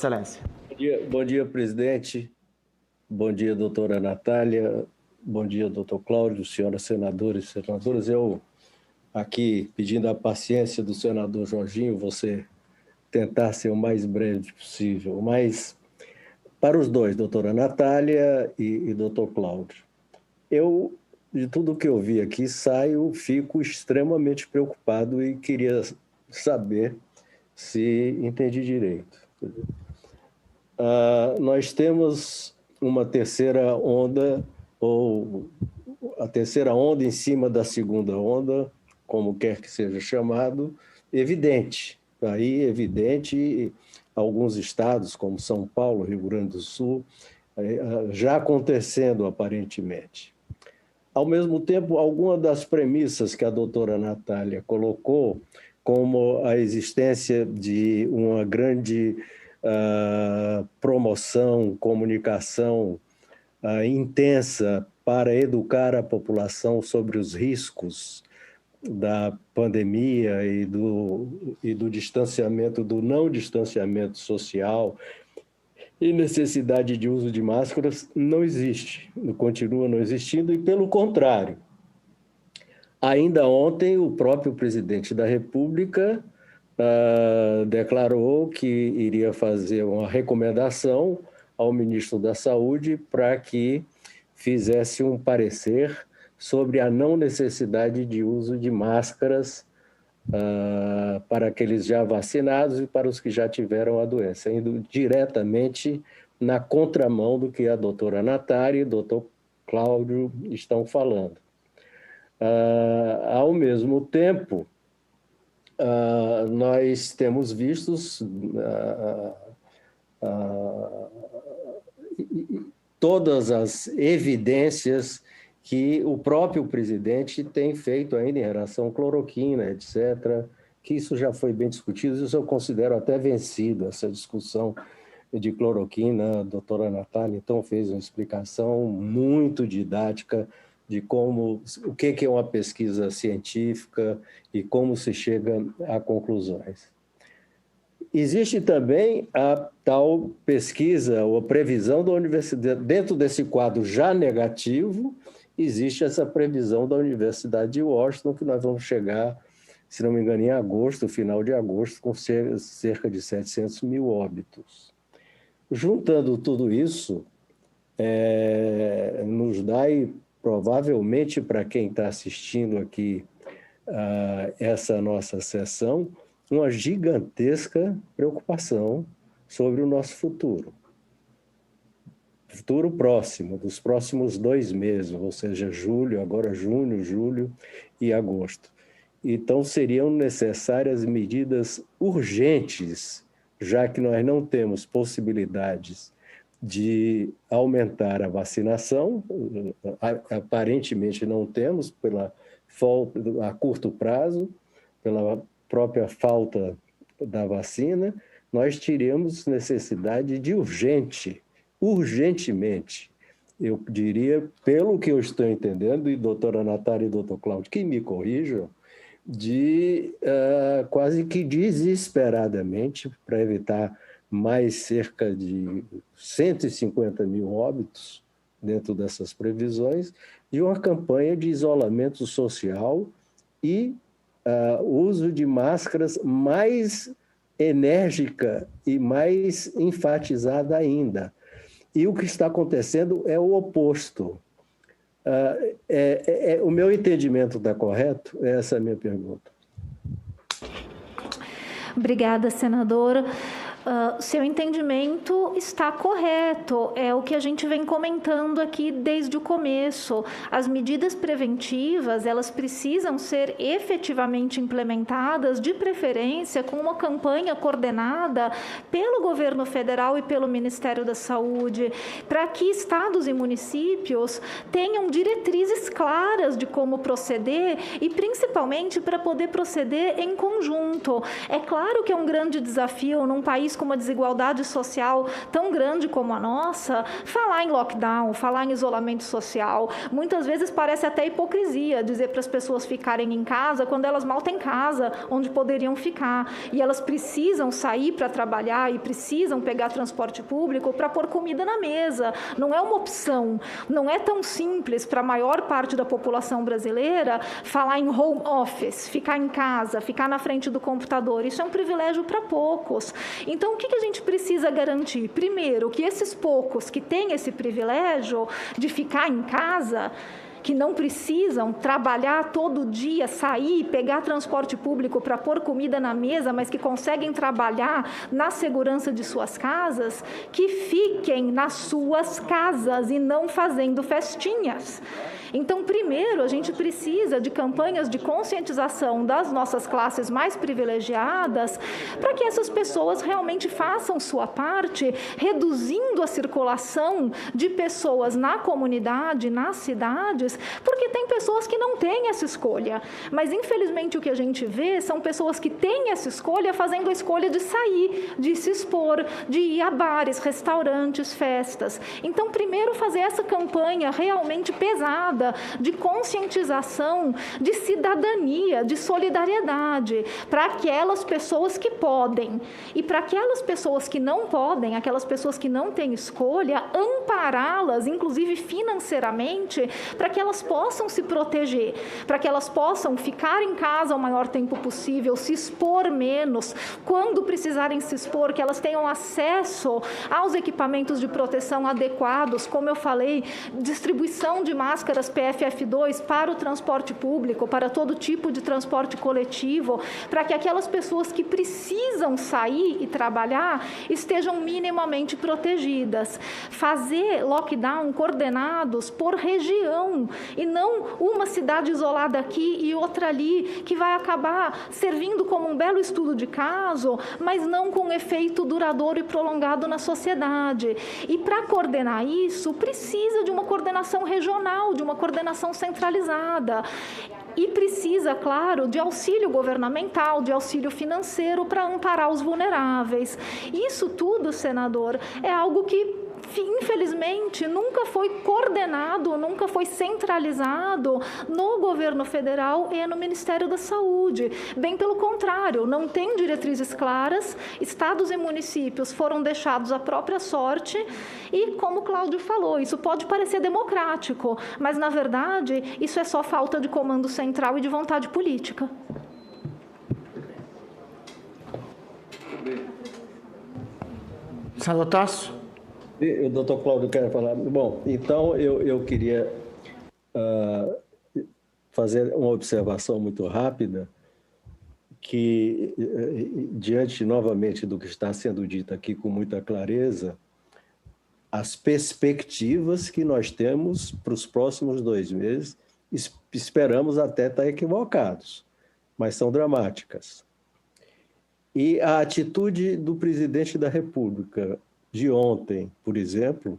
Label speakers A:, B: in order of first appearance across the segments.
A: Excelência.
B: Bom dia, presidente. Bom dia, doutora Natália. Bom dia, doutor Cláudio, senhoras senadoras e senadoras. Eu aqui pedindo a paciência do senador Jorginho, você tentar ser o mais breve possível. Mas para os dois, doutora Natália e doutor Cláudio, eu, de tudo que eu vi aqui, fico extremamente preocupado e queria saber se entendi direito. Nós temos uma terceira onda, ou a terceira onda em cima da segunda onda, como quer que seja chamado, evidente. Aí, evidente, alguns estados, como São Paulo, Rio Grande do Sul, já acontecendo aparentemente. Ao mesmo tempo, alguma das premissas que a doutora Natália colocou, como a existência de uma grande promoção, comunicação intensa para educar a população sobre os riscos da pandemia e do distanciamento, do não distanciamento social e necessidade de uso de máscaras, não existe, continua não existindo, e pelo contrário. Ainda ontem, o próprio presidente da República declarou que iria fazer uma recomendação ao ministro da Saúde para que fizesse um parecer sobre a não necessidade de uso de máscaras para aqueles já vacinados e para os que já tiveram a doença, indo diretamente na contramão do que a doutora Natália e o doutor Cláudio estão falando. Ao mesmo tempo, nós temos visto todas as evidências que o próprio presidente tem feito ainda em relação à cloroquina, etc., que isso já foi bem discutido, isso eu considero até vencido, essa discussão de cloroquina. A doutora Natália, então, fez uma explicação muito didática de o que é uma pesquisa científica e como se chega a conclusões. Existe também a tal pesquisa ou previsão da universidade, dentro desse quadro já negativo, existe essa previsão da Universidade de Washington, que nós vamos chegar, se não me engano, em agosto, final de agosto, com cerca de 700 mil óbitos. Juntando tudo isso, nos dá, e provavelmente para quem está assistindo aqui essa nossa sessão, uma gigantesca preocupação sobre o nosso futuro próximo, dos próximos 2 meses, ou seja, agora junho, julho e agosto. Então, seriam necessárias medidas urgentes, já que nós não temos possibilidades de aumentar a vacinação, aparentemente não temos, pela falta a curto prazo, pela própria falta da vacina, nós teríamos necessidade de urgentemente, eu diria, pelo que eu estou entendendo, e doutora Natália e doutor Cláudio, que me corrijam, de quase que desesperadamente, para evitar mais cerca de 150 mil óbitos dentro dessas previsões, de uma campanha de isolamento social e uso de máscaras mais enérgica e mais enfatizada ainda. E o que está acontecendo é o oposto. O meu entendimento está correto? Essa é a minha pergunta.
C: Obrigada, senadora. Seu entendimento está correto, é o que a gente vem comentando aqui desde o começo. As medidas preventivas, elas precisam ser efetivamente implementadas, de preferência com uma campanha coordenada pelo governo federal e pelo Ministério da Saúde, para que estados e municípios tenham diretrizes claras de como proceder e principalmente para poder proceder em conjunto. É claro que é um grande desafio num país país com uma desigualdade social tão grande como a nossa, falar em lockdown, falar em isolamento social, muitas vezes parece até hipocrisia dizer para as pessoas ficarem em casa quando elas mal têm casa onde poderiam ficar. E elas precisam sair para trabalhar e precisam pegar transporte público para pôr comida na mesa. Não é uma opção, não é tão simples para a maior parte da população brasileira falar em home office, ficar em casa, ficar na frente do computador. Isso é um privilégio para poucos. Então, o que a gente precisa garantir? Primeiro, que esses poucos que têm esse privilégio de ficar em casa, que não precisam trabalhar todo dia, sair, pegar transporte público para pôr comida na mesa, mas que conseguem trabalhar na segurança de suas casas, que fiquem nas suas casas e não fazendo festinhas. Então, primeiro, a gente precisa de campanhas de conscientização das nossas classes mais privilegiadas para que essas pessoas realmente façam sua parte, reduzindo a circulação de pessoas na comunidade, nas cidades, porque tem pessoas que não têm essa escolha. Mas, infelizmente, o que a gente vê são pessoas que têm essa escolha fazendo a escolha de sair, de se expor, de ir a bares, restaurantes, festas. Então, primeiro, fazer essa campanha realmente pesada, de conscientização, de cidadania, de solidariedade, para aquelas pessoas que podem. E para aquelas pessoas que não podem, aquelas pessoas que não têm escolha, ampará-las, inclusive financeiramente, para que elas possam se proteger, para que elas possam ficar em casa o maior tempo possível, se expor menos, quando precisarem se expor, que elas tenham acesso aos equipamentos de proteção adequados, como eu falei, distribuição de máscaras PFF2 para o transporte público, para todo tipo de transporte coletivo, para que aquelas pessoas que precisam sair e trabalhar estejam minimamente protegidas. Fazer lockdown coordenados por região e não uma cidade isolada aqui e outra ali, que vai acabar servindo como um belo estudo de caso, mas não com efeito duradouro e prolongado na sociedade. E para coordenar isso, precisa de uma coordenação regional, de uma coordenação centralizada. E precisa, claro, de auxílio governamental, de auxílio financeiro para amparar os vulneráveis. Isso tudo, senador, é algo que, infelizmente, nunca foi coordenado, nunca foi centralizado no governo federal e no Ministério da Saúde. Bem pelo contrário, não tem diretrizes claras, estados e municípios foram deixados à própria sorte e, como o Cláudio falou, isso pode parecer democrático, mas, na verdade, isso é só falta de comando central e de vontade política.
A: Senador Tasso?
B: O doutor Cláudio quer falar. Bom, então eu queria fazer uma observação muito rápida, que, diante novamente do que está sendo dito aqui com muita clareza, as perspectivas que nós temos para os próximos 2 meses, esperamos até estar equivocados, mas são dramáticas. E a atitude do presidente da República de ontem, por exemplo,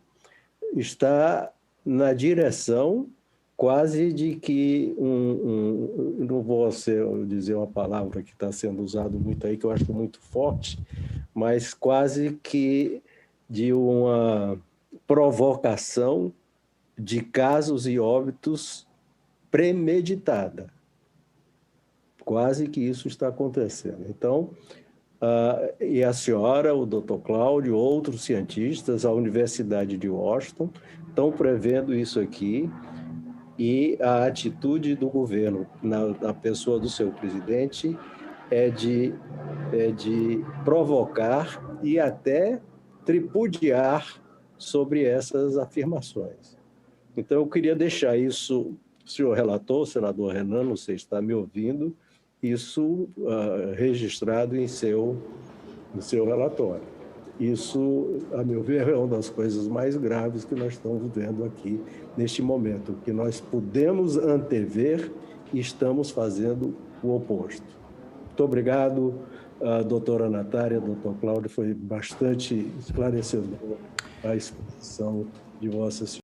B: está na direção quase de que não vou dizer uma palavra que está sendo usada muito aí, que eu acho muito forte, mas quase que de uma provocação de casos e óbitos premeditada. Quase que isso está acontecendo. Então, e a senhora, o doutor Cláudio, outros cientistas, a Universidade de Washington, estão prevendo isso aqui, e a atitude do governo, na pessoa do seu presidente, é de provocar e até tripudiar sobre essas afirmações. Então, eu queria deixar isso, o senhor relator, o senador Renan, não sei se está me ouvindo, isso registrado em seu relatório. Isso, a meu ver, é uma das coisas mais graves que nós estamos vendo aqui neste momento, que nós podemos antever e estamos fazendo o oposto. Muito obrigado, doutora Natália, doutor Cláudio, foi bastante esclarecedor a exposição de Vossa Senhora.